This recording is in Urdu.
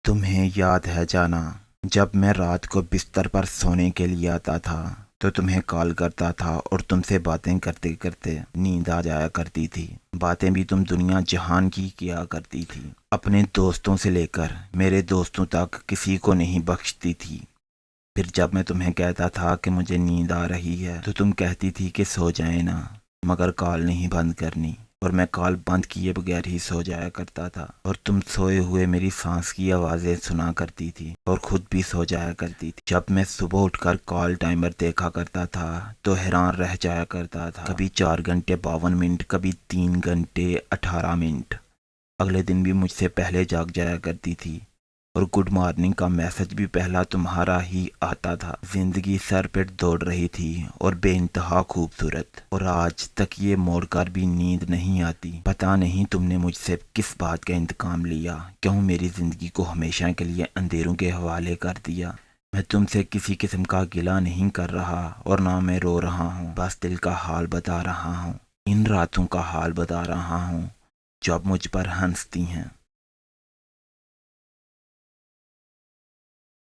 تمہیں یاد ہے جانا، جب میں رات کو بستر پر سونے کے لیے آتا تھا تو تمہیں کال کرتا تھا اور تم سے باتیں کرتے کرتے نیند آ جایا کرتی تھی۔ باتیں بھی تم دنیا جہان کی کیا کرتی تھی، اپنے دوستوں سے لے کر میرے دوستوں تک کسی کو نہیں بخشتی تھی۔ پھر جب میں تمہیں کہتا تھا کہ مجھے نیند آ رہی ہے تو تم کہتی تھی کہ سو جائیں نا، مگر کال نہیں بند کرنی، اور میں کال بند کیے بغیر ہی سو جایا کرتا تھا، اور تم سوئے ہوئے میری سانس کی آوازیں سنا کرتی تھی اور خود بھی سو جایا کرتی تھی۔ جب میں صبح اٹھ کر کال ٹائمر دیکھا کرتا تھا تو حیران رہ جایا کرتا تھا، کبھی 4 گھنٹے 52 منٹ، کبھی 3 گھنٹے 18 منٹ۔ اگلے دن بھی مجھ سے پہلے جاگ جایا کرتی تھی، اور گڈ مارننگ کا میسج بھی پہلا تمہارا ہی آتا تھا۔ زندگی سر پہ دوڑ رہی تھی اور بے انتہا خوبصورت، اور آج تک یہ موڑ کر بھی نیند نہیں آتی۔ پتہ نہیں تم نے مجھ سے کس بات کا انتقام لیا، کیوں میری زندگی کو ہمیشہ کے لیے اندھیروں کے حوالے کر دیا۔ میں تم سے کسی قسم کا گلہ نہیں کر رہا اور نہ میں رو رہا ہوں، بس دل کا حال بتا رہا ہوں، ان راتوں کا حال بتا رہا ہوں جو اب مجھ پر ہنستی ہیں۔